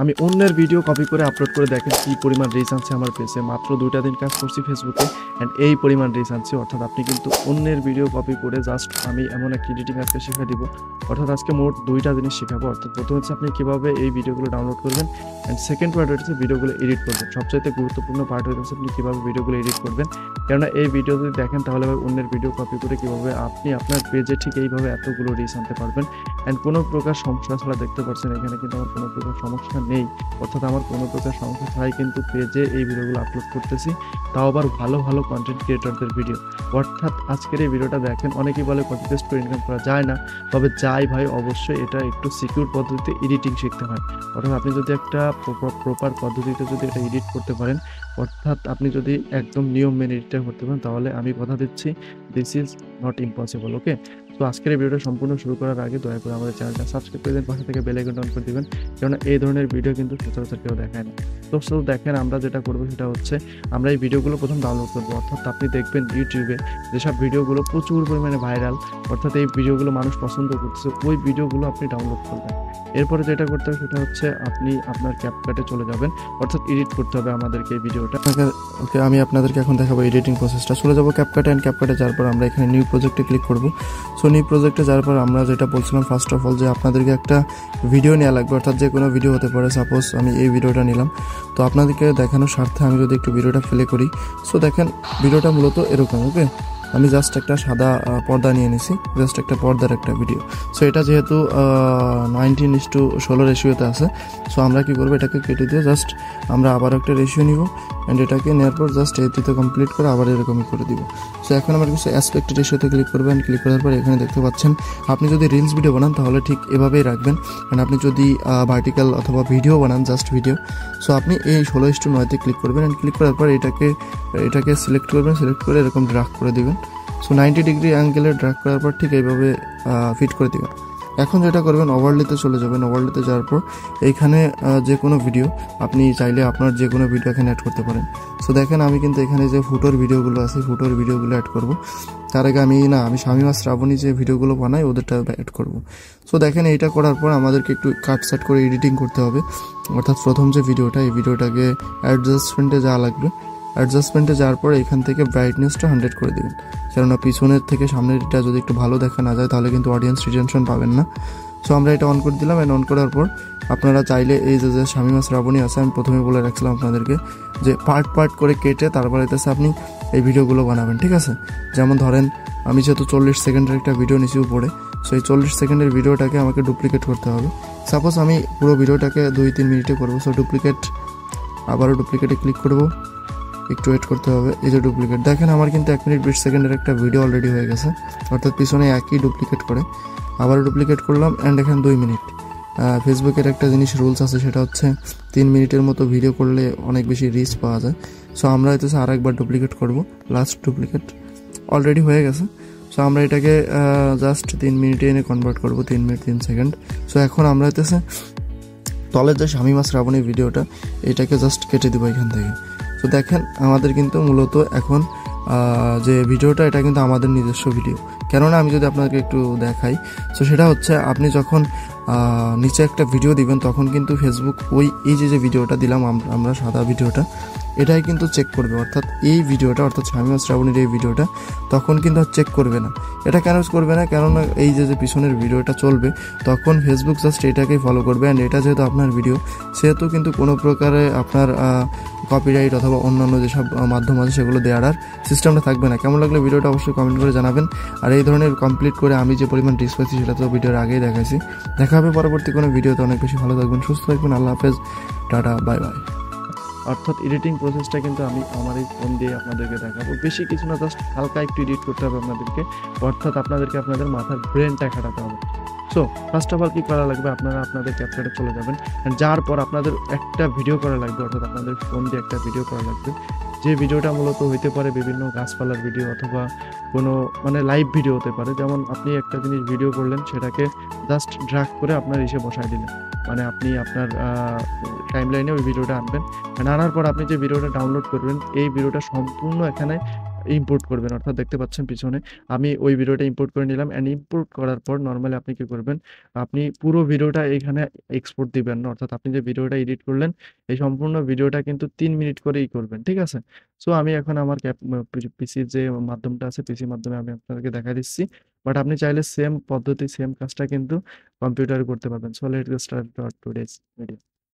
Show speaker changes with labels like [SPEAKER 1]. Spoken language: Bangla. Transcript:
[SPEAKER 1] আমি অন্যের ভিডিও কপি করে আপলোড করে দেখেন কি পরিমাণ রিচ আনছে আমার পেজে। মাত্র 2টা দিন কাজ করছি ফেসবুকে অ্যান্ড এই পরিমাণ রিচ আনছে। অর্থাৎ আপনি কিন্তু অন্যের ভিডিও কপি করে জাস্ট আমি এমন একটা এডিটিং আজকে শিখিয়ে দিব। অর্থাৎ আজকে মোট 2টা জিনিস শেখাবো। অর্থাৎ প্রথম হচ্ছে আপনি কীভাবে এই ভিডিওগুলো ডাউনলোড করবেন অ্যান্ড সেকেন্ড পার্ট হচ্ছে ভিডিওগুলো এডিট করবেন। সবচাইতে গুরুত্বপূর্ণ পার্ট হচ্ছে আপনি কীভাবে ভিডিওগুলো এডিট করবেন। কেননা এই ভিডিও যদি দেখেন তাহলে অন্যের ভিডিও কপি করে কীভাবে আপনি আপনার পেজে ঠিক এইভাবে এতগুলো রিচ আনতে পারবেন অ্যান্ড কোনো প্রকার সমস্যা ছাড়া। দেখতে পাচ্ছেন এখানে কিন্তু আমার কোনো প্রকার সমস্যা নেই। অর্থাৎ আমার কোনো প্রকার সমস্যা ছাড়াই কিন্তু পেজে এই ভিডিওগুলো আপলোড করতেছি, তাও আবার ভালো ভালো কন্টেন্ট ক্রিয়েটরদের ভিডিও। অর্থাৎ আজকের এই ভিডিওটা দেখেন, অনেকেই বলে কপি পেস্ট করে ইনকাম করা যায় না, তবে যাই ভাই অবশ্যই এটা একটু সিকিউর পদ্ধতিতে এডিটিং শিখতে হয়। অর্থাৎ আপনি যদি একটা প্রপার পদ্ধতিতে যদি এটা এডিট করতে পারেন, অর্থাৎ আপনি যদি একদম নিয়ম মেনে এডিটটা করতে পারেন, তাহলে আমি কথা দিচ্ছি দিস ইজ নট ইম্পসিবল। ওকে, তো আজকের এই ভিডিওটা সম্পূর্ণ শুরু করার আগে দয়া করে আমাদের চ্যানেলটা সাবস্ক্রাইব করে দেন, পাশে থেকে বেল আইকনটা অন করে দিবেন, কেননা এই ধরনের ভিডিও কিন্তু সচরাচর কেউ দেখায় না। তো শুধু দেখেন, আমরা যেটা করবো সেটা হচ্ছে আমরা এই ভিডিওগুলো প্রথম ডাউনলোড করবো। অর্থাৎ আপনি দেখবেন ইউটিউবে যেসব ভিডিওগুলো প্রচুর পরিমাণে ভাইরাল, অর্থাৎ এই ভিডিওগুলো মানুষ পছন্দ করতেছে, ওই ভিডিওগুলো আপনি ডাউনলোড করবেন। এরপরে যেটা করতে হবে সেটা হচ্ছে আপনি আপনার ক্যাপকাটে চলে যাবেন, অর্থাৎ এডিট করতে হবে আমাদেরকে এই ভিডিওটা। ওকে, আমি আপনাদেরকে এখন দেখাবো এডিটিং প্রসেসটা। চলে যাবো ক্যাপকাটে, অ্যান্ড ক্যাপকাটে যাওয়ার পর আমরা এখানে নিউ প্রজেক্টে ক্লিক করবো। সো নিউ প্রজেক্টে যাওয়ার পর আমরা যেটা বলছিলাম ফার্স্ট অফ অল যে আপনাদেরকে একটা ভিডিও নেওয়া লাগবে, অর্থাৎ যে কোনো ভিডিও হতে পারে। সাপোজ আমি এই ভিডিওটা নিলাম, তো আপনাদেরকে দেখানোর স্বার্থে আমি যদি একটু ভিডিওটা প্লে করি, সো দেখেন ভিডিওটা মূলত এরকম। ওকে, আমি জাস্ট একটা সাদা পর্দা নিয়ে নিছি, জাস্ট একটা পর্দার একটা ভিডিও। সো এটা যেহেতু 19:16 রেশিওতে আছে, সো আমরা কী করবো, এটাকে কেটে দিয়ে জাস্ট আমরা আবার একটা রেশিও নিব অ্যান্ড এটাকে নেওয়ার পর জাস্ট এটিতে কমপ্লিট করে আবার এরকমই করে দিব। সো এখন আমার কিছু অ্যাসপেক্ট রেশিওতে ক্লিক করবেন। ক্লিক করার পর এখানে দেখতে পাচ্ছেন আপনি যদি রিলস ভিডিও বানান তাহলে ঠিক এভাবেই রাখবেন, কারণ আপনি যদি ভার্টিক্যাল অথবা ভিডিও বানান, জাস্ট ভিডিও, সো আপনি এই 16:9-তে ক্লিক করবেন অ্যান্ড ক্লিক করার পর এটাকে সিলেক্ট করবেন। সিলেক্ট করে এরকম ড্রাগ করে দিবেন। সো 90 ডিগ্রি অ্যাঙ্গেলে ড্রাগ করার পর ঠিক এইভাবে ফিট করে দিবেন। এখন যেটা করবেন, ওভারলেতে চলে যাবেন। ওভারলেতে যাওয়ার পর এইখানে যে কোনো ভিডিও আপনি চাইলে আপনার যে কোনো ভিডিও এখানে অ্যাড করতে পারেন। সো দেখেন আমি কিন্তু এখানে যে ফুটোর ভিডিওগুলো আছে, ফুটোর ভিডিওগুলো অ্যাড করব। তার আগে আমি শামিমা শ্রাবণী যে ভিডিওগুলো বানাই ওদেরটা অ্যাড করব। সো দেখেন এইটা করার পর আমাদেরকে একটু কাটসাট করে এডিটিং করতে হবে। অর্থাৎ প্রথম যে ভিডিওটা, এই ভিডিওটাকে অ্যাডজাস্টমেন্টে যাওয়া লাগবে। অ্যাডজাস্টমেন্টে যাওয়ার পর এখান থেকে ব্রাইটনেসটা 100 করে দেবেন, কেননা পিছনের থেকে সামনেরটা যদি একটু ভালো দেখা না যায় তাহলে কিন্তু অডিয়েন্স রিটেনশন পাবেন না। সো আমরা এটা অন করে দিলাম। অ্যান্ড অন করার পর আপনারা চাইলে এই যে শামিমা শ্রাবণী আছে, আমি প্রথমে বলে রাখছিলাম আপনাদেরকে যে পার্ট পার্ট করে কেটে তারপরে এতে আপনি এই ভিডিওগুলো বানাবেন, ঠিক আছে। যেমন ধরেন আমি যেহেতু 40 সেকেন্ডের একটা ভিডিও নিচে উপরে, সো এই 40 সেকেন্ডের ভিডিওটাকে আমাকে ডুপ্লিকেট করতে হবে। সাপোজ আমি পুরো ভিডিওটাকে 2-3 মিনিটে করবো, সো ডুপ্লিকেট, আবারও ডুপ্লিকেটে ক্লিক করবো, একটু ওয়েট করতে হবে। এই যে ডুপ্লিকেট, দেখেন আমার কিন্তু 1 মিনিট 20 সেকেন্ডের একটা ভিডিও অলরেডি হয়ে গেছে, অর্থাৎ পিছনে একই ডুপ্লিকেট করে আবারও ডুপ্লিকেট করলাম অ্যান্ড এখানে 2 মিনিট। ফেসবুকের একটা জিনিস রুলস আছে, সেটা হচ্ছে 3 মিনিটের মতো ভিডিও করলে অনেক বেশি রিচ পাওয়া যায়। সো আমরা হয়তো আরেকবার ডুপ্লিকেট করব, লাস্ট ডুপ্লিকেট অলরেডি হয়ে গেছে। সো আমরা এটাকে জাস্ট 3 মিনিটে এনে কনভার্ট করব, 3 মিনিট 3 সেকেন্ড। সো এখন আমরা হইতেছে তলের যে শামিমা শ্রাবণীর ভিডিওটা, এটাকে জাস্ট কেটে দেবো এখান থেকে। তো দেখেন আমাদের কিন্তু মূলত এখন যে ভিডিওটা, এটা কিন্তু আমাদের নিজস্ব ভিডিও। কেননা আমি যদি আপনাকে একটু দেখাই, তো সেটা হচ্ছে আপনি যখন নিচে একটা ভিডিও দিবেন তখন কিন্তু ফেসবুক এই যে ভিডিওটা দিলাম আমরা সাদা ভিডিওটা, এটাই কিন্তু চেক করবে। অর্থাৎ এই ভিডিওটা, অর্থাৎ শামিমা শ্রাবণীর এই ভিডিওটা তখন কিন্তু আর চেক করবে না। এটা কেন করবে না? কেননা এই যে পিছনের ভিডিওটা চলবে তখন ফেসবুক জাস্ট এটাকেই ফলো করবে। অ্যান্ড এটা যেহেতু আপনার ভিডিও, সেহেতু কিন্তু কোনো প্রকারে আপনার কপিরাইট অথবা অন্যান্য যেসব মাধ্যম আছে সেগুলো দেওয়ার আর সিস্টেমটা থাকবে না। কেমন লাগলে ভিডিওটা অবশ্যই কমেন্ট করে জানাবেন। আর এই ধরনের কমপ্লিট করে আমি যে পরিমাণ রিস্ক পাচ্ছি সেটা তো ভিডিওর আগেই দেখাইছি। দেখা হবে পরবর্তী কোনো ভিডিওতে। অনেক বেশি ভালো থাকবেন, সুস্থ থাকবেন। আল্লাহ হাফেজ, টাটা, বাই বাই। অর্থাৎ এডিটিং প্রসেসটা কিন্তু আমি আমার এই ফোন দিয়ে আপনাদেরকে দেখাবো। বেশি কিছু না, জাস্ট হালকা একটু এডিট করতে হবে আপনাদেরকে। অর্থাৎ আপনাদেরকে আপনাদের মাথার ব্রেনটা খাটাতে হবে। সো ফার্স্ট অফ অল কী করা লাগবে, আপনারা আপনাদের ক্যাপকাটে চলে যাবেন। যার পর আপনাদের একটা ভিডিও করা লাগবে, অর্থাৎ আপনাদের ফোন দিয়ে একটা ভিডিও করা লাগবে। যে ভিডিওটা মূলত হইতে পারে বিভিন্ন গাছপালার ভিডিও অথবা কোনো লাইভ ভিডিও হতে পারে। যেমন আপনি একটা জিনিস ভিডিও করলেন, সেটাকে জাস্ট ড্র্যাগ করে আপনার এসে বসায় দিলেন, আপনি আপনার টাইমলাইনে ওই ভিডিওটা আনবেন। আনার পর আপনি যে ভিডিওটা ডাউনলোড করবেন, এই ভিডিওটা সম্পূর্ণ এখানে ইম্পোর্ট করবেন। অর্থাৎ দেখতে পাচ্ছেন পিছনে আমি ওই ভিডিওটা ইম্পোর্ট করে নিলাম, অ্যান্ড ইম্পোর্ট করার পর নরমালি আপনি কি করবেন, আপনি পুরো ভিডিওটা এখানে এক্সপোর্ট দিবেন না। অর্থাৎ আপনি যে ভিডিওটা এডিট করলেন এই সম্পূর্ণ ভিডিওটা কিন্তু 3 মিনিট করেই করবেন, ঠিক আছে? সো আমি এখন আমার পিসির যে মাধ্যমটা আছে, পিসির মাধ্যমে আমি আপনাদেরকে দেখা দিচ্ছি। বাট আপনি চাইলে সেম পদ্ধতি সেম কাজটা কিন্তু কম্পিউটারে করতে পারবেন। So let's get start today's video.